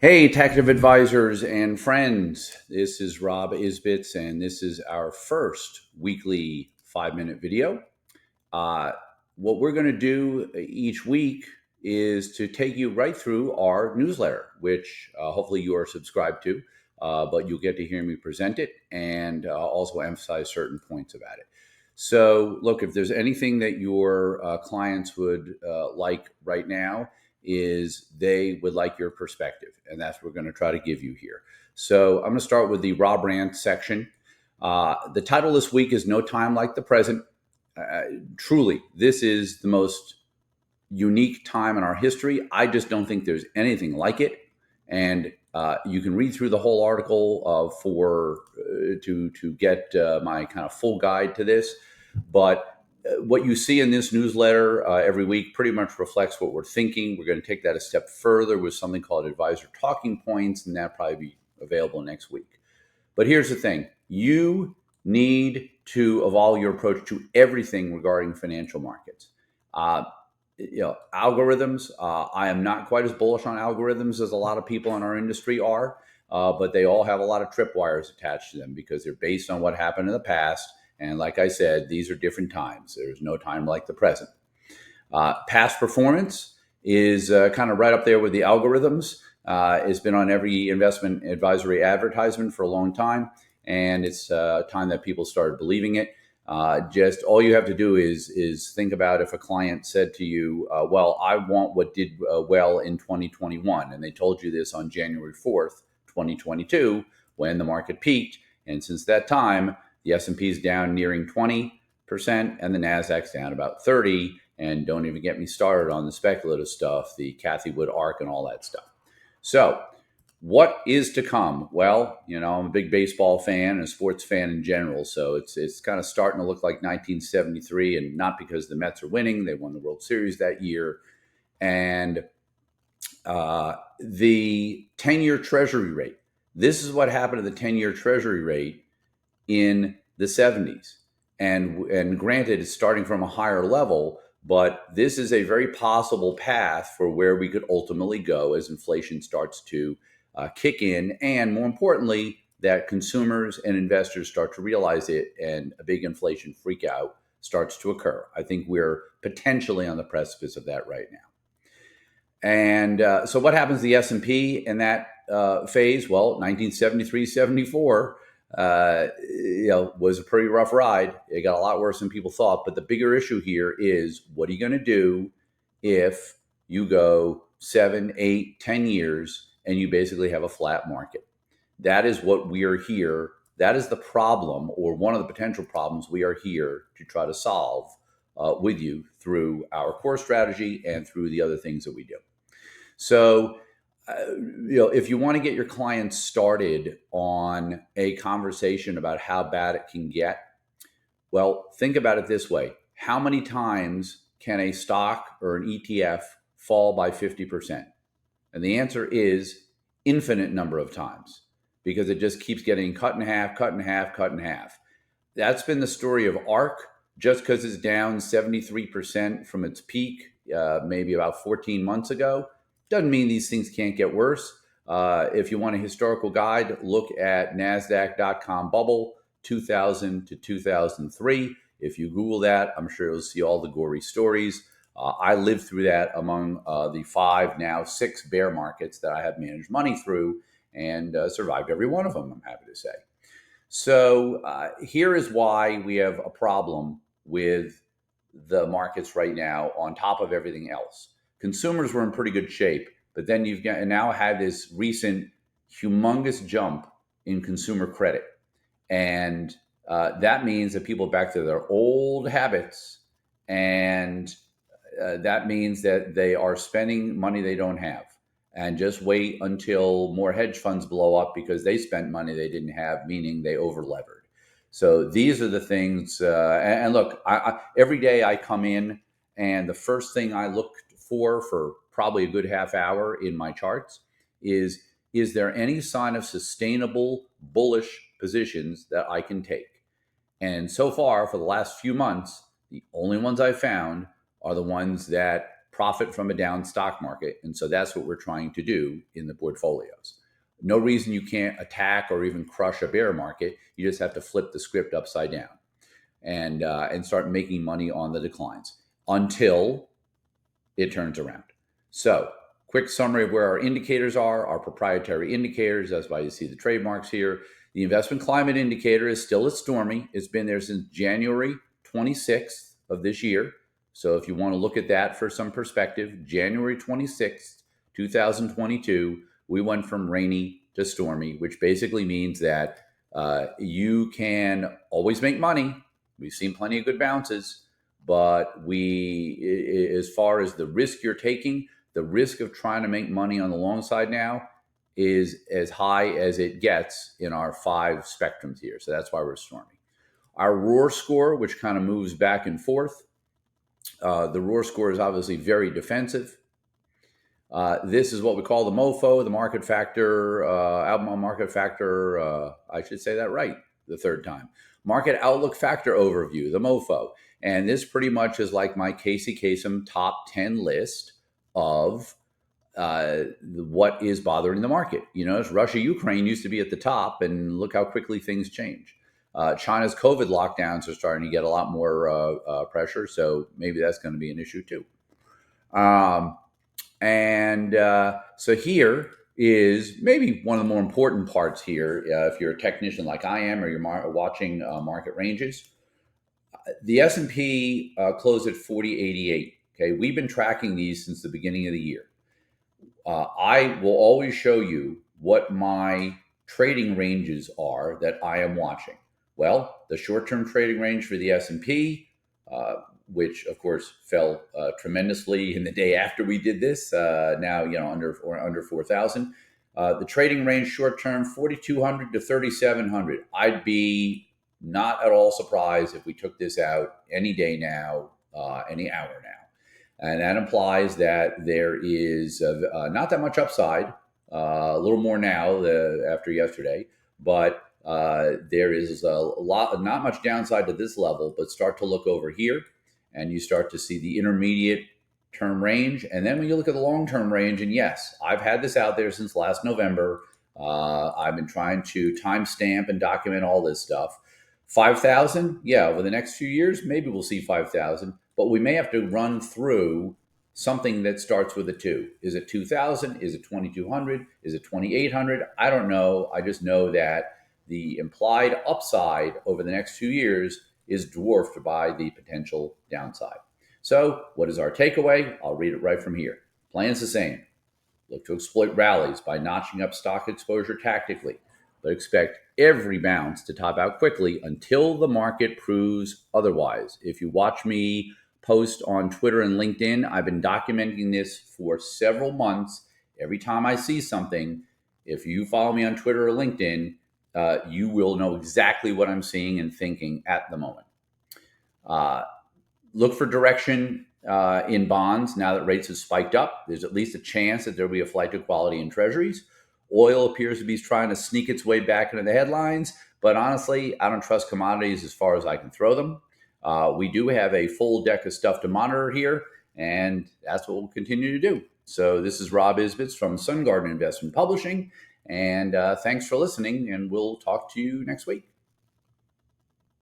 Hey, Tactive advisors and friends. This is Rob Isbitz, and this is our first weekly 5-minute video. Uh, what we're going to do each week is to take you right through our newsletter, which hopefully you are subscribed to, but you'll get to hear me present it and also emphasize certain points about it. So, look, if there's anything that your clients would like right now, is they would like your perspective, and that's what we're going to try to give you here. So, I'm going to start with the Rob Rant section. The title this week is No Time Like the Present. Truly, this is the most unique time in our history. I just don't think there's anything like it. And you can read through the whole article to get my kind of full guide to this. But what you see in this newsletter every week pretty much reflects what we're thinking. We're going to take that a step further with something called advisor talking points, and that'll probably be available next week. But here's the thing: you need to evolve your approach to everything regarding financial markets. Uh, Algorithms. I am not quite as bullish on algorithms as a lot of people in our industry are, but they all have a lot of tripwires attached to them because they're based on what happened in the past. And like I said, these are different times. There's no time like the present. Past performance is kind of right up there with the algorithms. It's been on every investment advisory advertisement for a long time, and it's time that people started believing it. Just all you have to do is think about if a client said to you, "Well, I want what did well in 2021," and they told you this on January 4th, 2022, when the market peaked, and since that time, the S&P is down nearing 20%, and the Nasdaq's down about 30%. And don't even get me started on the speculative stuff, the Cathie Wood arc and all that stuff. So, what is to come? Well, I'm a big baseball fan and a sports fan in general, so it's kind of starting to look like 1973, and not because the Mets are winning; they won the World Series that year. And the 10-year Treasury rate. This is what happened to the 10-year Treasury rate in the 70s, and granted, it's starting from a higher level. But this is a very possible path for where we could ultimately go as inflation starts to kick in, and more importantly, that consumers and investors start to realize it, and a big inflation freak out starts to occur. I think we're potentially on the precipice of that right now. And so what happens to the S&P in that phase? Well, 1973, 74 was a pretty rough ride. It got a lot worse than people thought. But the bigger issue here is, what are you going to do if you go 7, 8, 10 years and you basically have a flat market? That is what we are here. That is the problem, or one of the potential problems we are here to try to solve with you through our core strategy and through the other things that we do. So, if you want to get your clients started on a conversation about how bad it can get, well, think about it this way. How many times can a stock or an ETF fall by 50%? And the answer is infinite number of times, because it just keeps getting cut in half, cut in half, cut in half. That's been the story of ARC. Just because it's down 73% from its peak, maybe about 14 months ago, doesn't mean these things can't get worse. If you want a historical guide, look at NASDAQ.com bubble 2000 to 2003. If you Google that, I'm sure you'll see all the gory stories. I lived through that among the 5, now 6 bear markets that I have managed money through, and survived every one of them, I'm happy to say. So here is why we have a problem with the markets right now on top of everything else. Consumers were in pretty good shape, but then you've got, and now had this recent humongous jump in consumer credit. And that means that people are back to their old habits, and that means that they are spending money they don't have. And just wait until more hedge funds blow up because they spent money they didn't have, meaning they over-levered. So these are the things. And look, every day I come in, and the first thing I look for probably a good half hour in my charts is there any sign of sustainable bullish positions that I can take? And so far, for the last few months, the only ones I've found are the ones that profit from a down stock market. And so that's what we're trying to do in the portfolios. No reason you can't attack or even crush a bear market. You just have to flip the script upside down and start making money on the declines until it turns around. So, quick summary of where our indicators are, our proprietary indicators. That's why you see the trademarks here. The investment climate indicator is still at Stormy. It's been there since January 26th of this year. So if you want to look at that for some perspective, January 26th, 2022, we went from rainy to stormy, which basically means that you can always make money. We've seen plenty of good bounces, but as far as the risk you're taking, the risk of trying to make money on the long side now is as high as it gets in our 5 spectrums here. So that's why we're stormy. Our roar score, which kind of moves back and forth, the roar score is obviously very defensive. This is what we call the MOFO, the market factor, Albemarle market factor. I should say that right the third time. Market outlook factor overview, the MOFO. And this pretty much is like my Casey Kasem top 10 list of what is bothering the market. You know, Russia, Ukraine used to be at the top, and look how quickly things change. China's COVID lockdowns are starting to get a lot more pressure, so maybe that's going to be an issue too. So here is maybe one of the more important parts here. If you're a technician like I am, or you're watching market ranges, the S&P closed at 4088. Okay, we've been tracking these since the beginning of the year. I will always show you what my trading ranges are that I am watching. Well, the short-term trading range for the S&P, which of course fell tremendously in the day after we did this. Now, under 4,000. The trading range short-term 4,200 to 3,700. I'd be not at all surprised if we took this out any day now, any hour now. And that implies that there is not that much upside, a little more now after yesterday, but there is not much downside to this level. But start to look over here, and you start to see the intermediate term range. And then when you look at the long-term range, and yes, I've had this out there since last November. I've been trying to timestamp and document all this stuff. 5,000, yeah, over the next few years, maybe we'll see 5,000. But we may have to run through something that starts with a 2. Is it 2,000? Is it 2,200? Is it 2,800? I don't know. I just know that the implied upside over the next few years is dwarfed by the potential downside. So what is our takeaway? I'll read it right from here. Plan's the same. Look to exploit rallies by notching up stock exposure tactically, but expect every bounce to top out quickly until the market proves otherwise. If you watch me post on Twitter and LinkedIn, I've been documenting this for several months. Every time I see something, if you follow me on Twitter or LinkedIn, you will know exactly what I'm seeing and thinking at the moment. Look for direction in bonds now that rates have spiked up. There's at least a chance that there'll be a flight to quality in treasuries. Oil appears to be trying to sneak its way back into the headlines, but honestly, I don't trust commodities as far as I can throw them. We do have a full deck of stuff to monitor here, and that's what we'll continue to do. So this is Rob Isbitz from Sungarden Investment Publishing, and thanks for listening, and we'll talk to you next week.